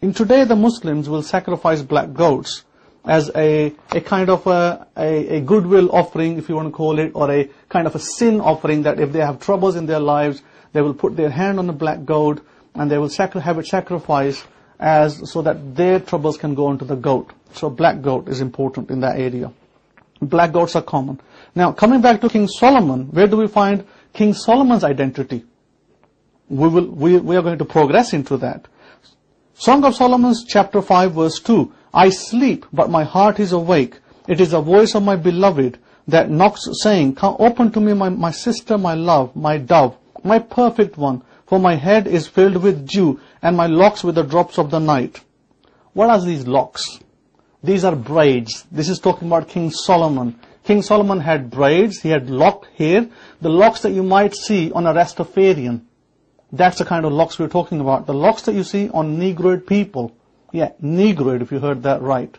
In today, the Muslims will sacrifice black goats as a kind of a goodwill offering, if you want to call it, or a kind of a sin offering, that if they have troubles in their lives, they will put their hand on the black goat and they will have it sacrificed so that their troubles can go onto the goat. So black goat is important in that area. Black goats are common. Now, coming back to King Solomon, where do we find King Solomon's identity? We are going to progress into that. Song of Solomon, chapter 5, verse 2. I sleep, but my heart is awake. It is the voice of my beloved that knocks, saying, Come, open to me, my sister, my love, my dove, my perfect one. For my head is filled with dew, and my locks with the drops of the night. What are these locks? These are braids. This is talking about King Solomon. King Solomon had braids. He had locked hair. The locks that you might see on a Rastafarian. That's the kind of locks we're talking about. The locks that you see on Negroid people. Yeah, Negroid, if you heard that right.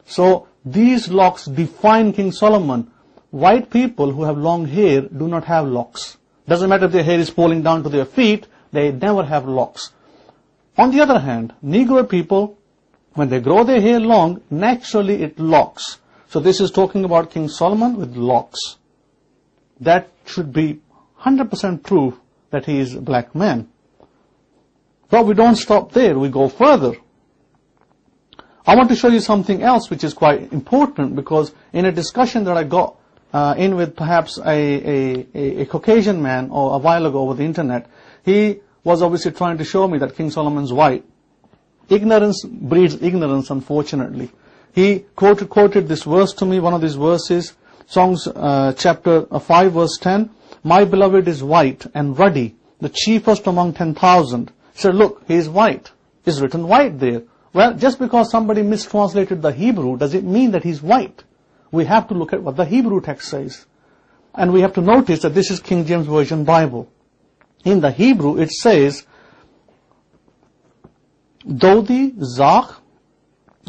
So, these locks define King Solomon. White people who have long hair do not have locks. Doesn't matter if their hair is falling down to their feet, they never have locks. On the other hand, Negroid people, when they grow their hair long, naturally it locks. So this is talking about King Solomon with locks. That should be 100% proof that he is a black man. But we don't stop there, we go further. I want to show you something else which is quite important, because in a discussion that I got in with perhaps a Caucasian man or a while ago over the internet, he was obviously trying to show me that King Solomon's white. Ignorance breeds ignorance, unfortunately. He quoted this verse to me, one of these verses, Songs chapter 5 verse 10. My beloved is white and ruddy, the chiefest among 10,000. He said, look, he is white. It's written white there. Well, just because somebody mistranslated the Hebrew, does it mean that he's white? We have to look at what the Hebrew text says. And we have to notice that this is King James Version Bible. In the Hebrew, it says, Dodi Zach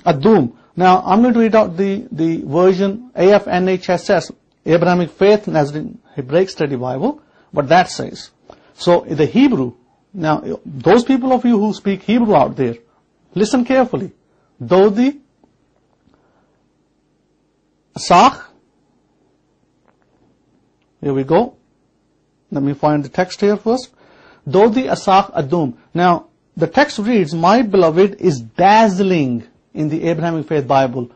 Adum. Now, I'm going to read out the version AFNHSS, Abrahamic Faith Nazarene Hebraic Study Bible, what that says. So, the Hebrew, now, those people of you who speak Hebrew out there, listen carefully. Dodi Zach. Here we go. Let me find the text here first. Dodi Asach Adum. Now, the text reads, my beloved is dazzling in the Abrahamic Faith Bible.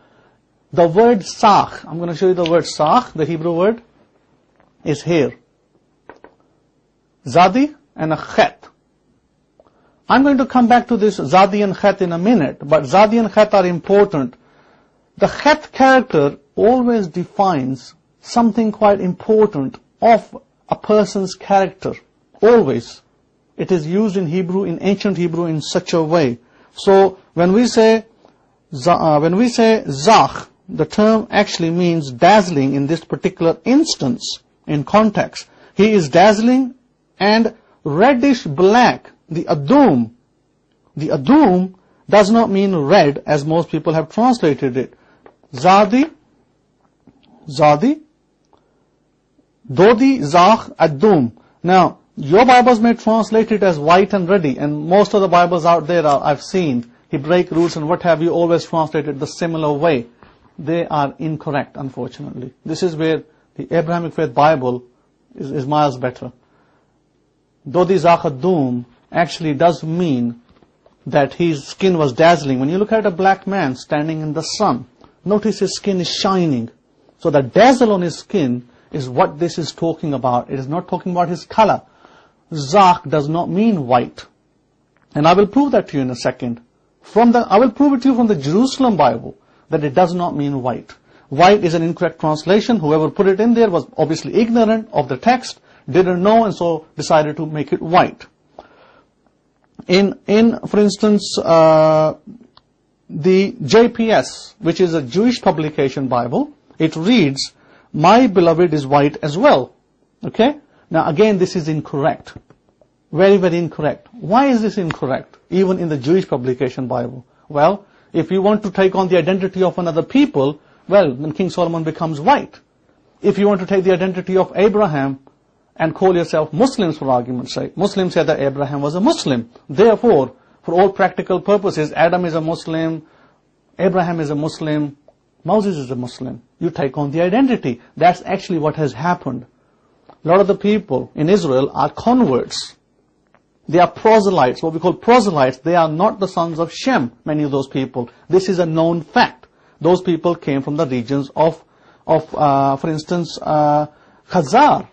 The word Sach, I'm going to show you the word Sach, the Hebrew word, is here. Zadi and a Chet. I'm going to come back to this Zadi and Chet in a minute, but Zadi and Chet are important. The Chet character always defines something quite important of a person's character. Always. It is used in Hebrew, in ancient Hebrew, in such a way. So, when we say Zach, the term actually means dazzling in this particular instance, in context. He is dazzling and reddish black, the Adum. The Adum does not mean red, as most people have translated it. Zadi, Dodi, Zach, Adum. Now, your Bibles may translate it as white and ruddy, and most of the Bibles out there I've seen, Hebraic roots and what have you, always translated the similar way. They are incorrect, unfortunately. This is where the Abrahamic Faith Bible is miles better. Dodi, Zach, Adum actually does mean that his skin was dazzling. When you look at a black man standing in the sun, notice his skin is shining. So the dazzle on his skin is what this is talking about. It is not talking about his color. Zach does not mean white. And I will prove that to you in a second. I will prove it to you from the Jerusalem Bible that it does not mean white. White is an incorrect translation. Whoever put it in there was obviously ignorant of the text, didn't know, and so decided to make it white. For instance, the JPS, which is a Jewish publication Bible, it reads, my beloved is white as well. Okay? Now again, this is incorrect. Very, very incorrect. Why is this incorrect? Even in the Jewish publication Bible. Well, if you want to take on the identity of another people, well, then King Solomon becomes white. If you want to take the identity of Abraham and call yourself Muslims for argument's sake, Muslims say that Abraham was a Muslim. Therefore, For all practical purposes, Adam is a Muslim, Abraham is a Muslim, Moses is a Muslim. You take on the identity. That's actually what has happened. A lot of the people in Israel are converts. They are proselytes, what we call proselytes. They are not the sons of Shem, many of those people. This is a known fact. Those people came from the regions of for instance, Khazar.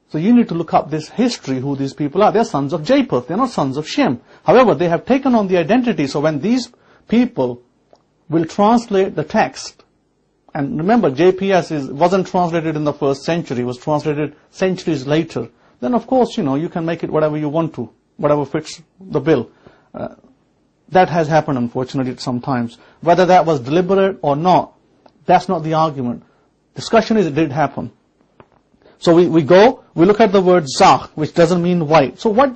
So you need to look up this history, who these people are. They're sons of Japheth. They're not sons of Shem. However, they have taken on the identity. So when these people will translate the text, and remember, JPS wasn't translated in the first century, it was translated centuries later. Then of course, you can make it whatever you want to, whatever fits the bill. That has happened, unfortunately, sometimes. Whether that was deliberate or not, that's not the argument. Discussion is, it did happen. So we look at the word zah, which doesn't mean white. So what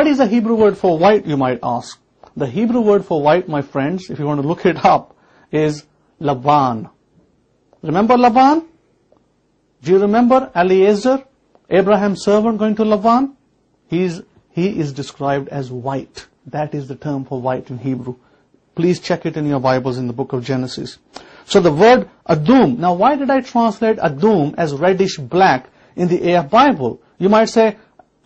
is the Hebrew word for white, you might ask? The Hebrew word for white, my friends, if you want to look it up, is Laban. Remember Laban? Do you remember Eliezer, Abraham's servant, going to Laban? He is described as white. That is the term for white in Hebrew. Please check it in your Bibles in the book of Genesis. So the word Adum. Now why did I translate Adum as reddish black in the AF Bible? You might say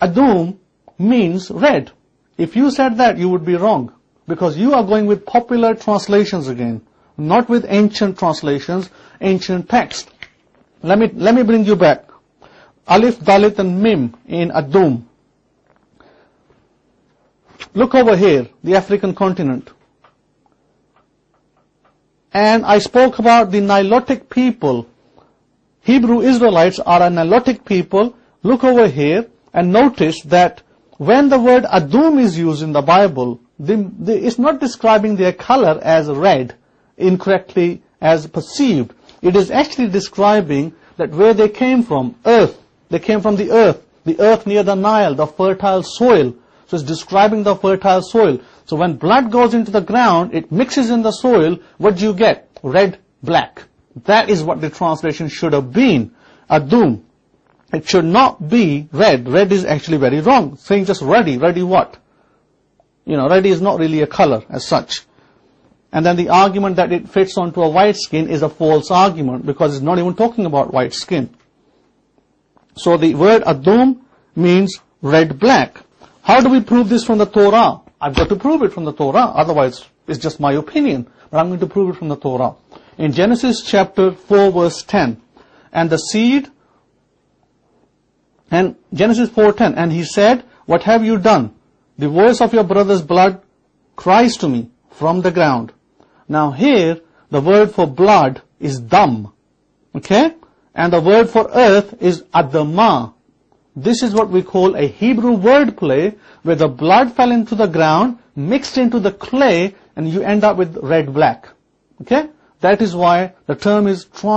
Adum means red. If you said that, you would be wrong. Because you are going with popular translations again. Not with ancient translations, ancient text. Let me bring you back. Alif, Dalit and Mim in Adum. Look over here, the African continent. And I spoke about the Nilotic people. Hebrew Israelites are a Nilotic people. Look over here and notice that when the word Adum is used in the Bible, it's not describing their color as red, incorrectly as perceived. It is actually describing that where they came from, earth. They came from the earth near the Nile, the fertile soil. So it's describing the fertile soil. So when blood goes into the ground, it mixes in the soil. What do you get? Red, black. That is what the translation should have been. Adum. It should not be red. Red is actually very wrong. Saying just ruddy. Ruddy what? Ruddy is not really a color as such. And then the argument that it fits onto a white skin is a false argument because it's not even talking about white skin. So the word Adum means red-black. How do we prove this from the Torah? I've got to prove it from the Torah, otherwise it's just my opinion. But I'm going to prove it from the Torah. In Genesis chapter 4 verse 10, and the seed, and Genesis 4:10, and he said, what have you done? The voice of your brother's blood cries to me from the ground. Now here, the word for blood is dam. Okay? And the word for earth is adamah. This is what we call a Hebrew wordplay, where the blood fell into the ground, mixed into the clay, and you end up with red-black. Okay? That is why the term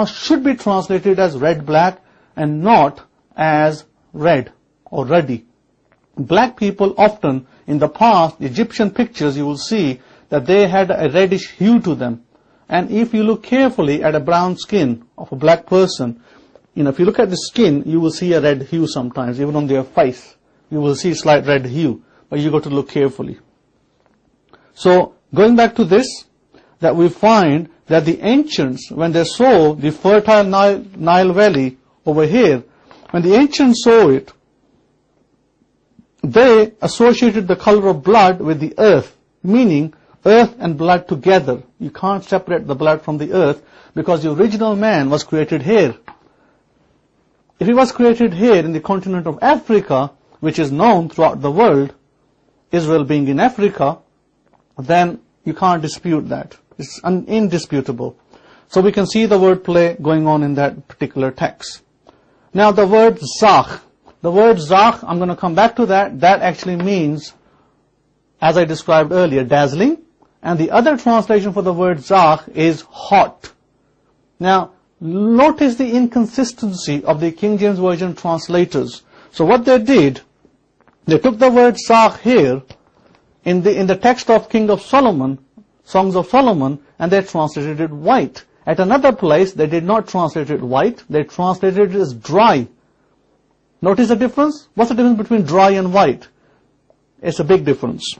should be translated as red-black and not as red or ruddy. Black people often, in the past, Egyptian pictures, you will see that they had a reddish hue to them. And if you look carefully at a brown skin of a black person, if you look at the skin, you will see a red hue sometimes, even on their face. You will see slight red hue, but you got to look carefully. So, going back to this, that we find that the ancients, when they saw the fertile Nile Valley over here, when the ancients saw it, they associated the color of blood with the earth, meaning earth and blood together. You can't separate the blood from the earth because the original man was created here. If he was created here in the continent of Africa, which is known throughout the world, Israel being in Africa, then you can't dispute that. It's indisputable. So we can see the wordplay going on in that particular text. Now the word zah. The word zah, I'm going to come back to that. That actually means, as I described earlier, dazzling. And the other translation for the word zah is hot. Now, notice the inconsistency of the King James Version translators. So what they did, they took the word zah here in the text of King of Solomon, Songs of Solomon, and they translated it white. At another place, they did not translate it white, they translated it as dry. Notice the difference? What's the difference between dry and white? It's a big difference.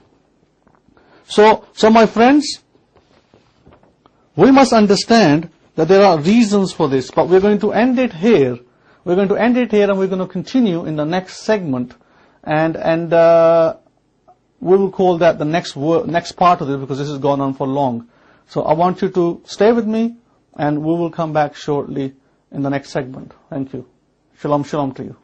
So my friends, we must understand that there are reasons for this, but we're going to end it here. We're going to end it here, and we're going to continue in the next segment, and we will call that the next part of this, because this has gone on for long. So I want you to stay with me, and we will come back shortly in the next segment. Thank you. Shalom, shalom to you.